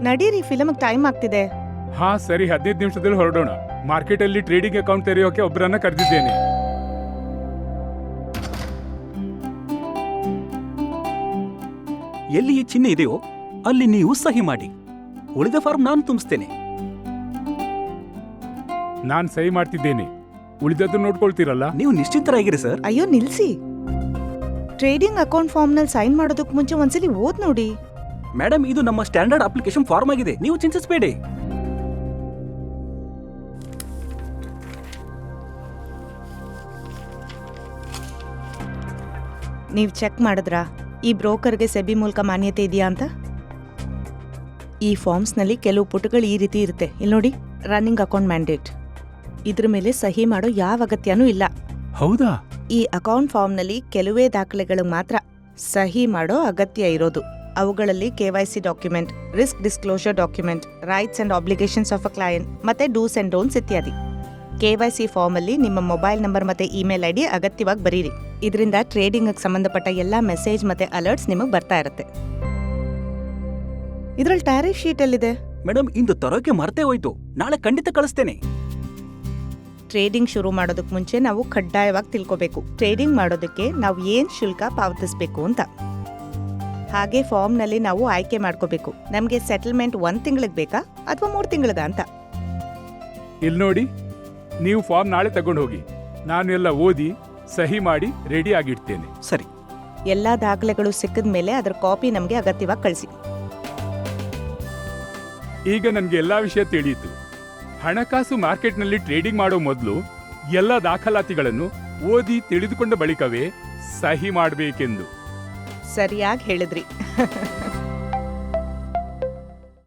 ನಡೀರಿ, ಫಿಲಮ್ಗೆ ಟೈಮ್ ಆಗ್ತಿದೆ. ಹಾ ಸರಿ, 15 ನಿಮಿಷದಲ್ಲಿ ಹೊರಡೋಣ. ಮಾರ್ಕೆಟ್ ಅಲ್ಲಿ ಟ್ರೇಡಿಂಗ್ ಅಕೌಂಟ್ ತೆರೆಯೋಕೆ ಒಬ್ಬರನ್ನ ಕರೆದಿದ್ದೇನೆ. ಎಲ್ಲಿ ಈ ಚಿಹ್ನೆ ಇದೆಯೋ ಅಲ್ಲಿ ನೀವು ಸಹಿ ಮಾಡಿ. ಉಳಿದ ಫಾರ್ಮ್ ನಾನು ತುಂಬಿಸ್ತೇನೆ. ನಾನ್ ಸಹಿ ಮಾಡ್ತಿದ್ದೇನೆ, ಉಳಿದದ್ದು ನೋಡ್ಕೊಳ್ತೀರಲ್ಲ. ನೀವು ನಿಶ್ಚಿಂತರಾಗಿರಿ ಸರ್. ಅಯ್ಯೋ ನಿಲ್ಸಿ, ಟ್ರೇಡಿಂಗ್ ಅಕೌಂಟ್ ಫಾರ್ಮ್ ನಲ್ಲಿ ಸೈನ್ ಮಾಡೋದಕ್ಕೆ ಮುಂಚೆ ಒಂದ್ಸಲಿ ಓದ್ ನೋಡಿ. ಮೇಡಮ್, ಇದು ನಮ್ಮ ಸ್ಟ್ಯಾಂಡರ್ಡ್ ಅಪ್ಲಿಕೇಶನ್ ಫಾರ್ಮ್ ಆಗಿದೆ, ನೀವು ಚಿಂತಿಸಬೇಡಿ. ನೀವ್ ಚೆಕ್ ಮಾಡಿದ್ರಾ ಈ ಬ್ರೋಕರ್ಗೆ ಸೆಬಿ ಮೂಲಕ ಮಾನ್ಯತೆ ಇದೆಯಾ ಅಂತ? ಈ ಫಾರ್ಮ್ಸ್ ನಲ್ಲಿ ಕೆಲವು ಪುಟಗಳು ಈ ರೀತಿ ಇರುತ್ತೆ. ಇಲ್ಲಿ ನೋಡಿ, ರನ್ನಿಂಗ್ ಅಕೌಂಟ್ ಮ್ಯಾಂಡೇಟ್. ಇದ್ರ ಮೇಲೆ ಸಹಿ ಮಾಡೋ ಯಾವ ಅಗತ್ಯನೂ ಇಲ್ಲ. ಹೌದಾ? ಈ ಅಕೌಂಟ್ ಫಾರ್ಮ್ ನಲ್ಲಿ ಕೆಲವೇ ದಾಖಲೆಗಳು ಮಾತ್ರ ಸಹಿ ಮಾಡೋ ಅಗತ್ಯ ಇರೋದು. ಅವುಗಳಲ್ಲಿ KYC document, risk disclosure document, rights and obligations of a client, ಮತ್ತೆ ಡೂಸ್ ಅಂಡ್ ಡೋಂಟ್ಸ್ ಇತ್ಯಾದಿ. KYC ಫಾರ್ಮ್ ಅಲ್ಲಿ ನಿಮ್ಮ ಮೊಬೈಲ್ ನಂಬರ್ ಮತ್ತೆ ಇಮೇಲ್ ID ಅಗತ್ಯವಾಗಿ ಬರೀರಿ. ಇದರಿಂದ ಟ್ರೇಡಿಂಗ್ ಸಂಬಂಧಪಟ್ಟ ಎಲ್ಲಾ ಮೆಸೇಜ್ ಮತ್ತೆ ಅಲರ್ಟ್ಸ್ ನಿಮಗೆ ಬರ್ತಾ ಇರುತ್ತೆ. ಇದ್ರಲ್ಲಿ ಟ್ಯಾರಿಫ್ ಶೀಟ್ ಎಲ್ಲಿದೆ? ಮೇಡಮ್, ಇಂದು ತರೋಕೆ ಮರ್ತೇ ಹೋಯ್ತು, ನಾಳೆ ಖಂಡಿತ ಕಳಿಸ್ತೇನೆ. ಟ್ರೇಡಿಂಗ್ ಶುರು ಮಾಡೋದಕ್ಕೆ ಮುಂಚೆ ನಾವು ಕಡ್ಡಾಯವಾಗಿ ತಿಳ್ಕೋಬೇಕು ಟ್ರೇಡಿಂಗ್ ಮಾಡೋದಕ್ಕೆ ನಾವು ಏನ್ ಶುಲ್ಕ ಪಾವತಿಸಬೇಕು ಅಂತ. ಹಾಗೆ ಫಾರ್ಮ್ ನಲ್ಲಿ ನಾವು ಆಯ್ಕೆ ಮಾಡ್ಕೋಬೇಕು, ನಮ್ಗೆ ಸೆಟಲ್ಮೆಂಟ್ 1 ತಿಂಗಳಿಗೆ ಬೇಕಾ ಅಥವಾ 3 ತಿಂಗಳಿಗ ಅಂತ. ಇಲ್ಲಿ ನೋಡಿ, ನೀವು ಫಾರ್ಮ್ ನಾಳೆ ತಗೊಂಡು ಹೋಗಿ, ನಾನು ಎಲ್ಲ ಓದಿ ಸಹಿ ಮಾಡಿ ರೆಡಿ ಆಗಿಡ್ತೇನೆ. ಸರಿ. ಎಲ್ಲಾ ದಾಖಲೆಗಳು ಸಿಕ್ಕಿದ ಮೇಲೆ ಅದರ ಕಾಪಿ ನಮ್ಗೆ ಅಗತ್ಯವಾಗಿ ಕಳಿಸಿ. ಈಗ ನನ್ಗೆ ಎಲ್ಲಾ ವಿಷಯ ತಿಳಿಯಿತು. ಹಣಕಾಸು ಮಾರ್ಕೆಟ್ನಲ್ಲಿ ಟ್ರೇಡಿಂಗ್ ಮಾಡೋ ಮೊದಲು ಎಲ್ಲ ದಾಖಲಾತಿಗಳನ್ನು ಓದಿ ತಿಳಿದುಕೊಂಡ ಬಳಿಕವೇ ಸಹಿ ಮಾಡಬೇಕೆಂದು. ಸರಿಯಾಗಿ ಹೇಳಿದ್ರಿ.